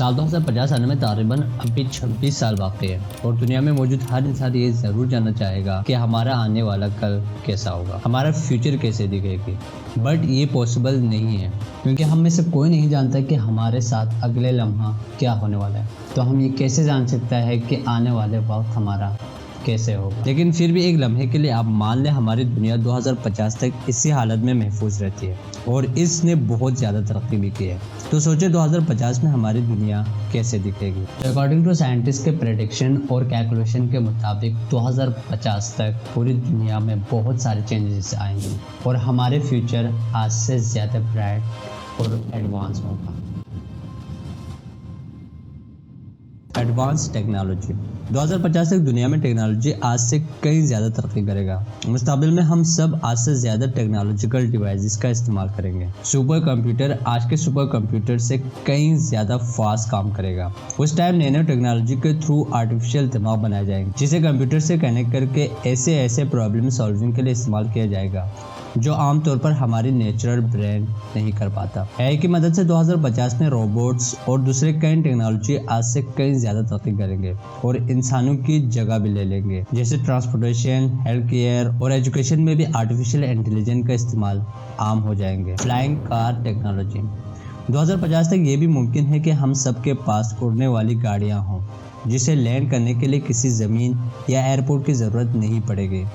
साल 2050 आने में तकरीबन अभी 26 साल बाकी है और दुनिया में मौजूद हर इंसान ये ज़रूर जानना चाहेगा कि हमारा आने वाला कल कैसा होगा, हमारा फ्यूचर कैसे दिखेगी। बट ये पॉसिबल नहीं है क्योंकि हम में से कोई नहीं जानता कि हमारे साथ अगले लम्हा क्या होने वाला है। तो हम ये कैसे जान सकता है कि आने वाले वक्त हमारा कैसे होगा। लेकिन फिर भी एक लम्हे के लिए आप मान लें हमारी दुनिया 2050 तक इसी हालत में महफूज रहती है और इसने बहुत ज़्यादा तरक्की भी की है। तो सोचे 2050 में हमारी दुनिया कैसे दिखेगी। अकॉर्डिंग टू साइंटिस्ट के प्रेडिक्शन और कैलकुलेशन के मुताबिक 2050 तक पूरी दुनिया में बहुत सारे चेंजेस आएंगे और हमारे फ्यूचर आज से ज़्यादा ब्राइट और एडवांस होगा। एडवांस टेक्नोलॉजी 2050 तक दुनिया में टेक्नोलॉजी आज से कई ज़्यादा तरक्की करेगा। मुस्तकबिल में हम सब आज से ज़्यादा टेक्नोलॉजिकल डिवाइसेस का इस्तेमाल करेंगे। सुपर कंप्यूटर आज के सुपर कंप्यूटर से कई ज़्यादा फास्ट काम करेगा। उस टाइम नैनो टेक्नोलॉजी के थ्रू आर्टिफिशियल दिमाग बनाए जाएंगे जिसे कंप्यूटर से कनेक्ट करके ऐसे प्रॉब्लम सॉल्विंग के लिए इस्तेमाल किया जाएगा जो आमतौर पर हमारी नेचुरल ब्रेन नहीं कर पाता। AI की मदद से 2050 में रोबोट्स और दूसरे कई टेक्नोलॉजी आज से कई ज़्यादा तरक्की करेंगे और इंसानों की जगह भी ले लेंगे। जैसे ट्रांसपोर्टेशन, हेल्थ केयर और एजुकेशन में भी आर्टिफिशियल इंटेलिजेंस का इस्तेमाल आम हो जाएंगे। फ्लाइंग कार टेक्नोलॉजी 2050 तक ये भी मुमकिन है कि हम सबके पास उड़ने वाली गाड़ियाँ हों जिसे लैंड करने के लिए किसी ज़मीन या एयरपोर्ट की ज़रूरत नहीं पड़ेगी।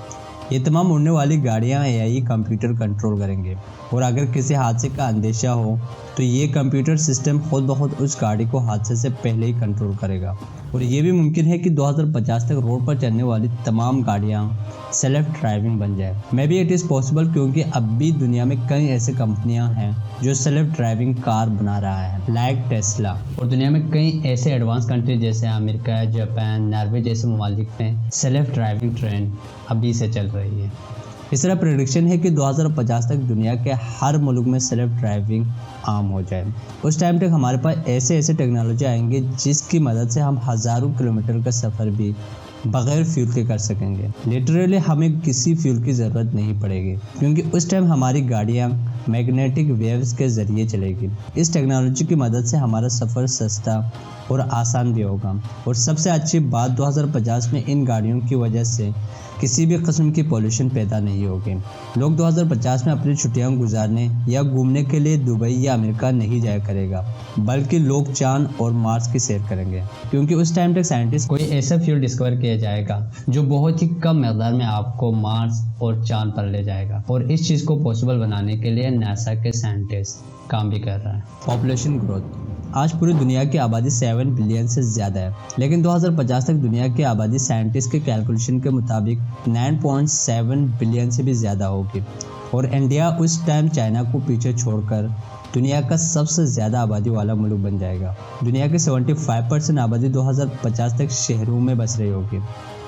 ये तमाम उड़ने वाली गाड़ियाँ AI कंप्यूटर कंट्रोल करेंगे और अगर किसी हादसे का अंदेशा हो तो ये कंप्यूटर सिस्टम खुद ब खुद उस गाड़ी को हादसे से पहले ही कंट्रोल करेगा। और ये भी मुमकिन है कि 2050 तक रोड पर चलने वाली तमाम गाड़ियाँ सेल्फ ड्राइविंग बन जाए। May be it is possible क्योंकि अब भी दुनिया में कई ऐसे कंपनियां हैं जो सेल्फ ड्राइविंग कार बना रहा है लाइक टेस्ला। और दुनिया में कई ऐसे एडवांस कंट्री जैसे अमेरिका, जापान, नॉर्वे जैसे ममालिक में सेल्फ ड्राइविंग ट्रेन अभी से चल रही है। इस तरह प्रेडिक्शन है कि 2050 तक दुनिया के हर मुल्क में सेल्फ ड्राइविंग आम हो जाए। उस टाइम तक हमारे पास ऐसे टेक्नोलॉजी आएंगे जिसकी मदद से हम हज़ारों किलोमीटर का सफ़र भी बगैर फ्यूल के कर सकेंगे। लिटरली हमें किसी फ्यूल की ज़रूरत नहीं पड़ेगी क्योंकि उस टाइम हमारी गाड़ियाँ मैग्नेटिक वेव्स के ज़रिए चलेगी। इस टेक्नोलॉजी की मदद से हमारा सफ़र सस्ता और आसान भी होगा। और सबसे अच्छी बात 2050 में इन गाड़ियों की वजह से किसी भी किस्म की पॉल्यूशन पैदा नहीं होगी। लोग 2050 में अपनी छुट्टियां गुजारने या घूमने के लिए दुबई या अमेरिका नहीं जाया करेगा बल्कि लोग चांद और मार्स की सैर करेंगे क्योंकि उस टाइम तक साइंटिस्ट कोई ऐसा फ्यूल डिस्कवर किया जाएगा जो बहुत ही कम मकदार में आपको मार्स और चांद पर ले जाएगा। और इस चीज़ को पॉसिबल बनाने के लिए नासा के साइंटिस्ट काम भी कर रहा है। पॉपुलेशन ग्रोथ आज पूरी दुनिया की आबादी 7 बिलियन से ज़्यादा है, लेकिन 2050 तक दुनिया की आबादी साइंटिस्ट के कैलकुलेशन के मुताबिक 9.7 बिलियन से भी ज़्यादा होगी। और इंडिया उस टाइम चाइना को पीछे छोड़कर दुनिया का सबसे ज़्यादा आबादी वाला मुल्क बन जाएगा। दुनिया के 75% आबादी 2050 तक शहरों में बस रही होगी।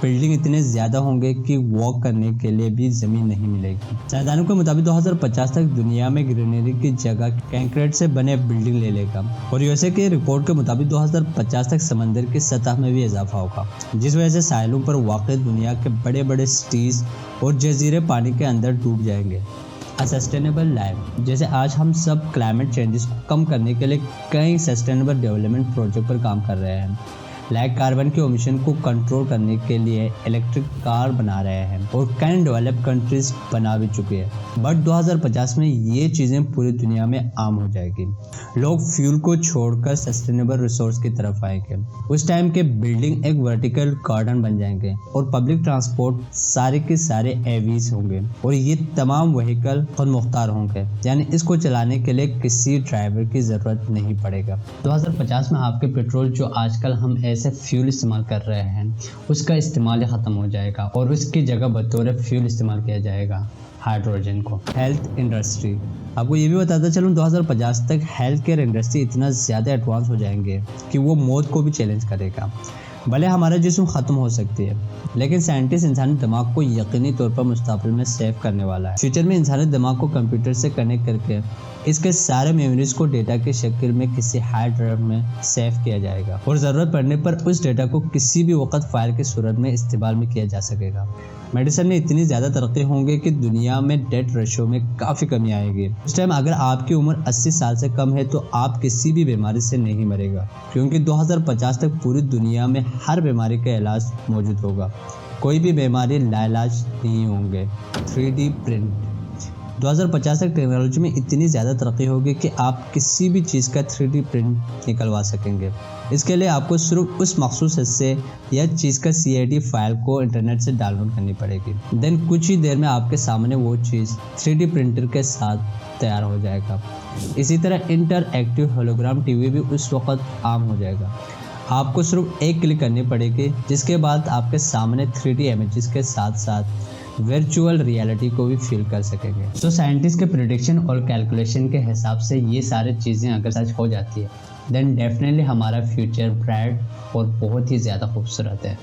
बिल्डिंग इतने ज़्यादा होंगे कि वॉक करने के लिए भी ज़मीन नहीं मिलेगी। साइंसदानों के मुताबिक 2050 तक दुनिया में ग्रीनरी की जगह कंक्रीट से बने बिल्डिंग ले लेगा। और यूएसए के रिपोर्ट के मुताबिक 2050 तक समंदर की सतह में भी इजाफा होगा जिस वजह से साहिलों पर वाक़ दुनिया के बड़े बड़े सिटीज़ और जजीरे पानी के अंदर डूब जाएंगे। सस्टेनेबल लाइफ जैसे आज हम सब क्लाइमेट चेंजेस को कम करने के लिए कई सस्टेनेबल डेवलपमेंट प्रोजेक्ट पर काम कर रहे हैं। लाइक कार्बन के एमिशन को कंट्रोल करने के लिए इलेक्ट्रिक कार बना रहे हैं और कई डेवलप कंट्रीज बना भी चुके हैं। बट 2050 में ये चीज़ें पूरी दुनिया में आम हो जाएगी। लोग फ्यूल को छोड़कर सस्टेनेबल रिसोर्स की तरफ आएंगे। उस टाइम के बिल्डिंग एक वर्टिकल गार्डन बन जाएंगे और पब्लिक ट्रांसपोर्ट सारे के सारे एवीज होंगे और ये तमाम व्हीकल खुद मुख्तार होंगे, यानी इसको चलाने के लिए किसी ड्राइवर की ज़रूरत नहीं पड़ेगा। 2050 में आपके पेट्रोल जो आजकल हम ऐसे फ्यूल इस्तेमाल कर रहे हैं उसका इस्तेमाल ख़त्म हो जाएगा और उसकी जगह बतौर फ्यूल इस्तेमाल किया जाएगा हाइड्रोजन को। हेल्थ इंडस्ट्री आपको ये भी बताता चलूँ 2050 तक हेल्थ केयर इंडस्ट्री इतना ज़्यादा एडवांस हो जाएंगे कि वो मौत को भी चैलेंज करेगा। भले हमारा जिस्म ख़त्म हो सकती है लेकिन साइंटिस्ट इंसानी दिमाग को यकीनी तौर पर मुस्तकबिल में सेव करने वाला है। फ्यूचर में इंसानी दिमाग को कंप्यूटर से कनेक्ट करके इसके सारे मेमोरीज को डेटा के शक्ल में किसी हार्ड ड्राइव में सेव किया जाएगा और ज़रूरत पड़ने पर उस डेटा को किसी भी वक्त फाइल की सूरत में इस्तेमाल में किया जा सकेगा। मेडिसिन में इतनी ज़्यादा तरक्की होंगी कि दुनिया में डेथ रेशो में काफ़ी कमी आएगी। उस टाइम अगर आपकी उम्र 80 साल से कम है तो आप किसी भी बीमारी से नहीं मरेगा, क्योंकि 2050 तक पूरी दुनिया में हर बीमारी का इलाज मौजूद होगा। कोई भी बीमारी लाइलाज नहीं होंगे। 3D प्रिंट 2050 तक टेक्नोलॉजी में इतनी ज़्यादा तरक्की होगी कि आप किसी भी चीज़ का 3D प्रिंट निकलवा सकेंगे। इसके लिए आपको सिर्फ उस मखसूस हिस्से या चीज़ का CAD फाइल को इंटरनेट से डाउनलोड करनी पड़ेगी। देन कुछ ही देर में आपके सामने वो चीज़ 3D प्रिंटर के साथ तैयार हो जाएगा। इसी तरह इंटरएक्टिव होलोग्राम TV भी उस वक्त आम हो जाएगा। आपको सिर्फ एक क्लिक करनी पड़ेगी, जिसके बाद आपके सामने 3D इमेजेस के साथ साथ वर्चुअल रियलिटी को भी फील कर सकेंगे। तो साइंटिस्ट के प्रेडिक्शन और कैलकुलेशन के हिसाब से ये सारी चीज़ें अगर सच हो जाती है, देन डेफिनेटली हमारा फ्यूचर ब्राइट और बहुत ही ज़्यादा खूबसूरत है।